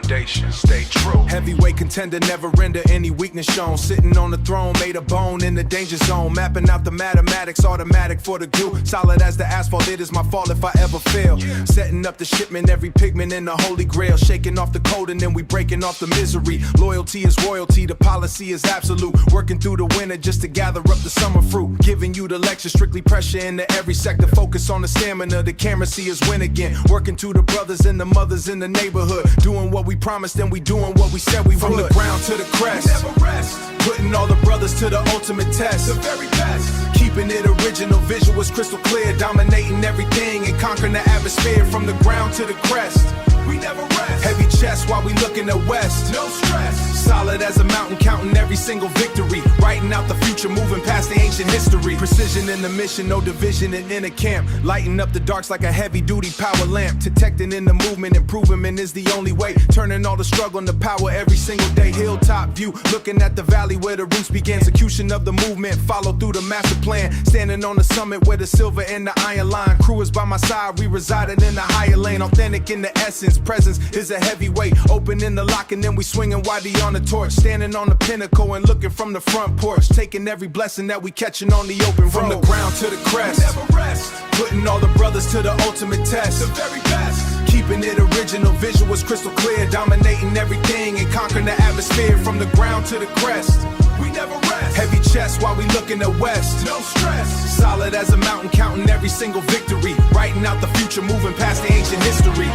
foundation, stay true. Heavyweight contender, never render any weakness shown. Sitting on the throne, made a bone in the danger zone. Mapping out the mathematics, automatic for the goo. Solid as the asphalt, it is my fault if I ever fail. Setting up the shipment, every pigment in the holy grail. Shaking off the code and then we breaking off the misery. Loyalty is royalty, the policy is absolute. Working through the winter just to gather up the summer fruit. Giving you the lecture, strictly pressure into every sector. Focus on the stamina, the camera see us win again. Working to the brothers and the mothers in the neighborhood. Doing what we promised and we doing what we said we would. From the ground to the crest, we never rest. Putting all the brothers to the ultimate test, the very best. Keeping it original, visuals crystal clear. Dominating everything and conquering the atmosphere. From the ground to the crest, we never rest. Heavy chest while we looking at west, no stress. Solid as a mountain, counting every single victory. Writing out the future, moving past the ancient history. Precision in the mission, no division in inner camp. Lighting up the darks like a heavy-duty power lamp. Detecting in the movement, improvement is the only way. Turning all the struggle into power every single day. Hilltop view, looking at the valley where the roots begin. Execution of the movement, follow through the master plan. Standing on the summit where the silver and the iron line. Crew is by my side, we resided in the higher lane. Authentic in the essence, presence is a heavyweight. Opening the lock and then we swinging widely on the torch. Standing on the pinnacle and looking from the front porch. Taking every blessing that we catching on the open road. From the ground to the crest, we never rest. Putting all the brothers to the ultimate test, the very best. Keeping it original, visuals crystal clear. Dominating everything and conquering the atmosphere. From the ground to the crest, we never rest. Heavy chest while we looking at west, no stress. Solid as a mountain, counting every single victory. Writing out the future, moving past the ancient history.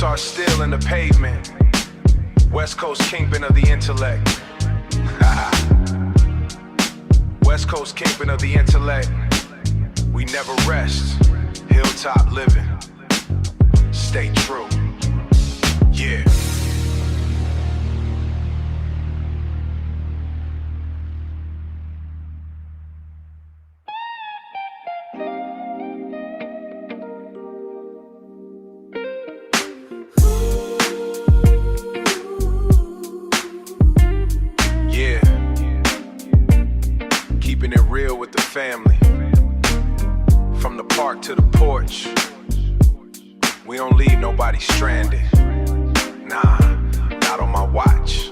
Are still in the pavement. West Coast kingpin of the intellect. West Coast kingpin of the intellect. We never rest. Hilltop living. Stay true. Yeah. With the family, from the park to the porch, we don't leave nobody stranded. Nah, not on my watch.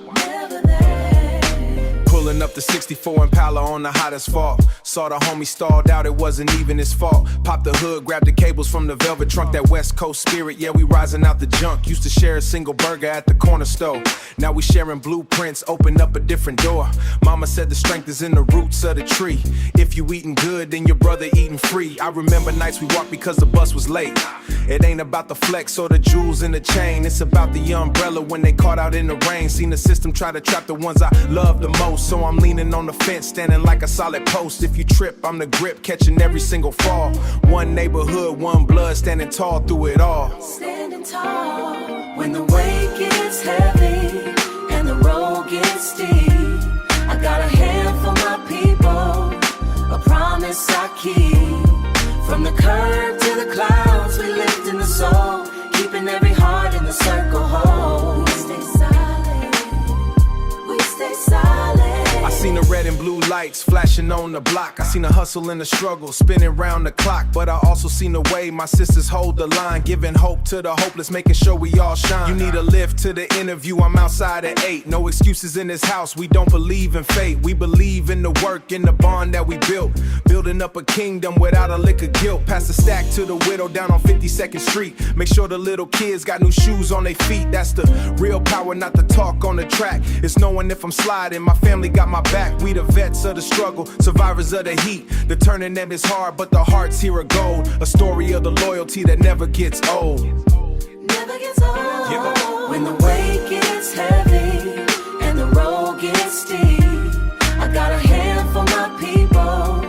Pulling up the 64 Impala on the hot asphalt. Saw the homie stalled out, it wasn't even his fault. Popped the hood, grabbed the cables from the velvet trunk. That West Coast spirit, yeah, we rising out the junk. Used to share a single burger at the corner store. Now we sharing blueprints, open up a different door. Mama said the strength is in the roots of the tree. If you eating good, then your brother eating free. I remember nights we walked because the bus was late. It ain't about the flex or the jewels in the chain. It's about the umbrella when they caught out in the rain. Seen the system try to trap the ones I love the most. So I'm leaning on the fence, standing like a solid post. If you trip, I'm the grip, catching every single fall. One neighborhood, one blood, standing tall through it all. Standing tall when the weight gets heavy and the road gets steep. I got a hand for my people, a promise I keep. From the curb to the clouds, we lift in the soul, keeping every heart in the circle whole. We stay silent, we stay silent. I seen the red and blue lights flashing on the block. I seen the hustle and the struggle spinning round the clock. But I also seen the way my sisters hold the line, giving hope to the hopeless, making sure we all shine. You need a lift to the interview, I'm outside at 8. No excuses in this house, we don't believe in fate. We believe in the work and the bond that we built. Building up a kingdom without a lick of guilt. Pass the stack to the widow down on 52nd Street. Make sure the little kids got new shoes on their feet. That's the real power, not the talk on the track. It's knowing if I'm sliding, my family got my back. We the vets of the struggle, survivors of the heat. The turning them is hard, but the heart's here of gold. A story of the loyalty that never gets old. Never gets old. Yeah. When the weight gets heavy and the road gets steep, I got a hand for my people,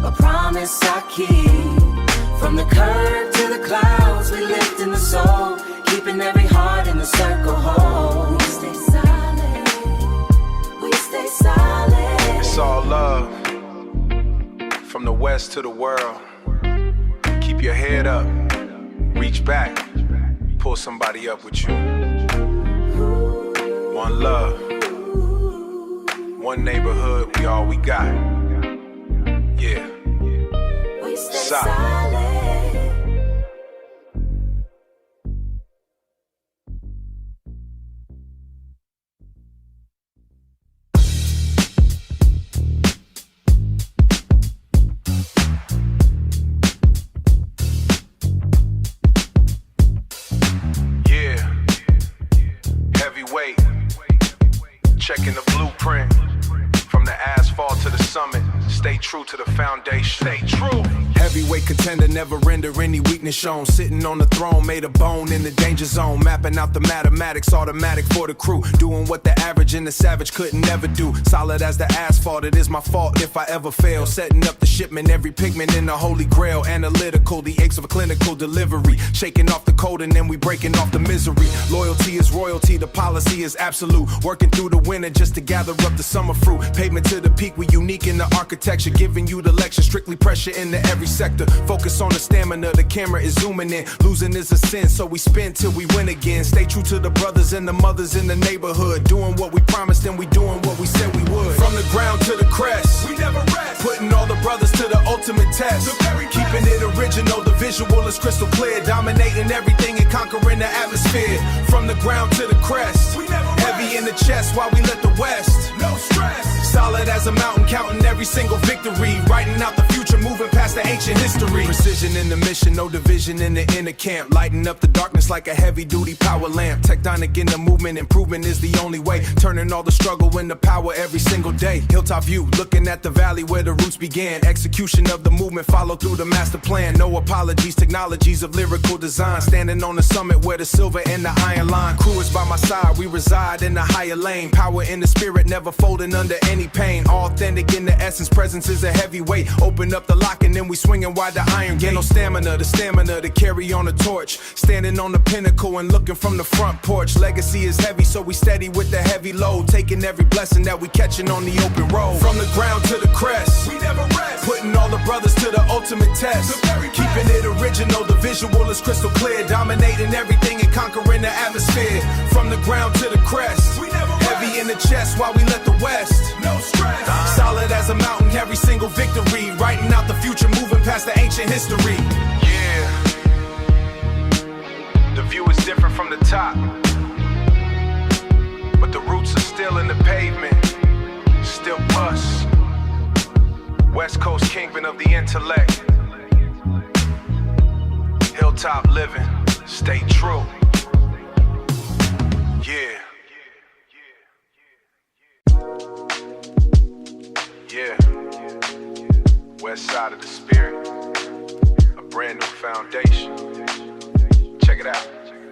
a promise I keep. From the curb to the clouds, we lift in the soul, keeping every heart in the circle whole. We stay silent, we stay silent. It's all love. West to the world. Keep your head up, reach back, pull somebody up with you. One love, one neighborhood, we all we got. Yeah. We stay Solid. silent. Checking the blueprint from the asphalt to the summit. Stay true to the foundation. Stay true. Heavyweight contender, never render any weakness shown. Sitting on the throne, made a bone in the danger zone. Mapping out the mathematics, automatic for the crew. Doing what the average and the savage couldn't never do. Solid as the asphalt, it is my fault if I ever fail. Setting up the shipment, every pigment in the holy grail. Analytical, the aches of a clinical delivery. Shaking off the code and then we breaking off the misery. Loyalty is royalty, the policy is absolute. Working through the winter just to gather up the summer fruit. Pavement to the peak, we unique in the architecture. Giving you the lecture, strictly pressure into every sector. Focus on the stamina, the camera is zooming in. Losing is a sin, so we spin till we win again. Stay true to the brothers and the mothers in the neighborhood. Doing what we promised and we doing what we said we would. From the ground to the crest, we never rest. Putting all the brothers to the ultimate test. Keeping it original, the visual is crystal clear. Dominating everything and conquering the atmosphere. From the ground to the crest, we never heavy in the chest while we let the west. No stress. Solid as a mountain, counting every single victory. Writing out the future, moving past the ancient history. Precision in the mission, no division in the inner camp. Lighting up the darkness like a heavy-duty power lamp. Tectonic in the movement, improvement is the only way. Turning all the struggle into power every single day. Hilltop view, looking at the valley where the roots began. Execution of the movement, follow through the master plan. No apologies, technologies of lyrical design. Standing on the summit where the silver and the iron line. Crew is by my side, we reside in the higher lane. Power in the spirit, never folding under any pain. Authentic in the essence, presence is a heavyweight. Open up the lock and then we swinging wide the iron gate. No stamina, the stamina to carry on the torch. Standing on the pinnacle and looking from the front porch. Legacy is heavy, so we steady with the heavy load. Taking every blessing that we catching on the open road. From the ground to the crest, we never rest. Putting all the brothers to the ultimate test. Keeping it original, the visual is crystal clear. Dominating everything and conquering the atmosphere. From the ground to the crest, we never heavy in the chest while we let the west. No stress. Solid as a mountain, every single victory. Writing out the future, moving past the ancient history. Yeah. The view is different from the top, but the roots are still in the pavement. Still us. West Coast kingpin of the intellect. Hilltop living, stay true. Yeah. Yeah. West side of the spirit. A brand new foundation. Check it out.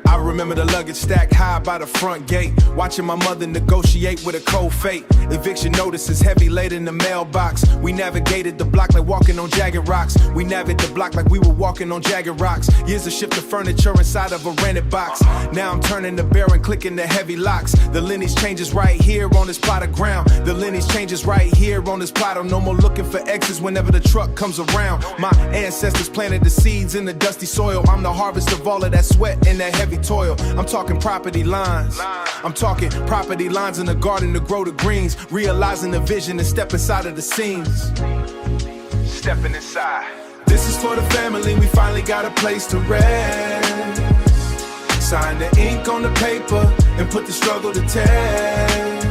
I remember the luggage stacked high by the front gate. Watching my mother negotiate with a cold fate. Eviction notices heavy laid in the mailbox. We navigated the block like walking on jagged rocks. We navigated the block like we were walking on jagged rocks. Years of shifting furniture inside of a rented box. Now I'm turning the barrel and clicking the heavy locks. The lineage changes right here on this plot of ground. The lineage changes right here on this plot. I'm no more looking for exits whenever the truck comes around. My ancestors planted the seeds in the dusty soil. I'm the harvest of all of that sweat and that heavy toil. I'm talking property lines. I'm talking property lines in the garden to grow the greens. Realizing the vision and step inside of the scenes. Stepping inside. This is for the family, we finally got a place to rest. Sign the ink on the paper and put the struggle to test.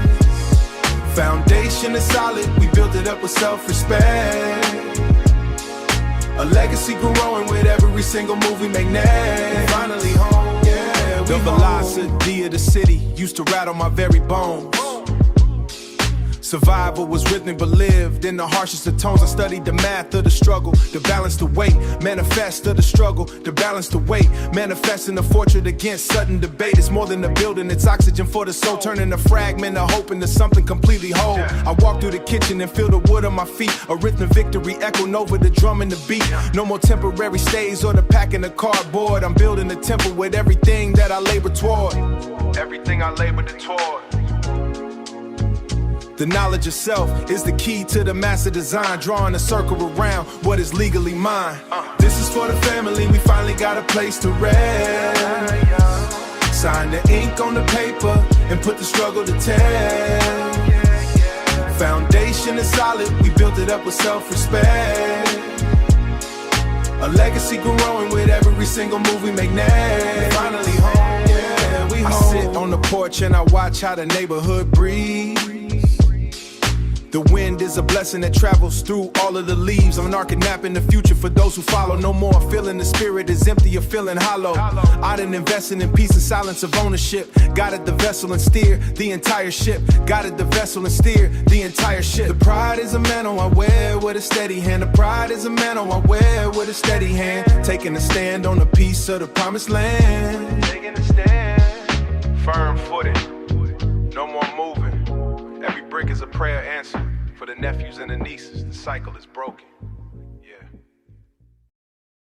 Foundation is solid, we built it up with self-respect. A legacy growing with every single move we make next. Finally home, yeah, we the velocity of the city used to rattle my very bones. Survival was rhythmic but lived in the harshest of tones. I studied the math of the struggle, to balance the weight. Manifest of the struggle, to balance the weight. Manifesting the fortune against sudden debate. It's more than a building, it's oxygen for the soul. Turning a fragment of hope into something completely whole. I walk through the kitchen and feel the wood on my feet. A rhythm victory echoing over the drum and the beat. No more temporary stays or the packing of cardboard. I'm building a temple with everything that I labor toward. Everything I labor toward. The knowledge of self is the key to the master design, drawing a circle around what is legally mine. This is for the family, we finally got a place to rest. Sign the ink on the paper and put the struggle to test. Foundation is solid, we built it up with self-respect. A legacy growing with every single move we make next. Finally home, yeah, we home. I sit on the porch and I watch how the neighborhood breathes. The wind is a blessing that travels through all of the leaves. I'm narking nap in the future for those who follow. No more feeling the spirit is empty or feeling hollow. I done invested in peace and silence of ownership. Guided the vessel and steer the entire ship. Guided the vessel and steer the entire ship. The pride is a mantle I wear with a steady hand. The pride is a mantle I wear with a steady hand. Taking a stand on a piece of the promised land. Taking a stand, firm footed, no more moving. Every brick is a prayer answered. For the nephews and the nieces, the cycle is broken.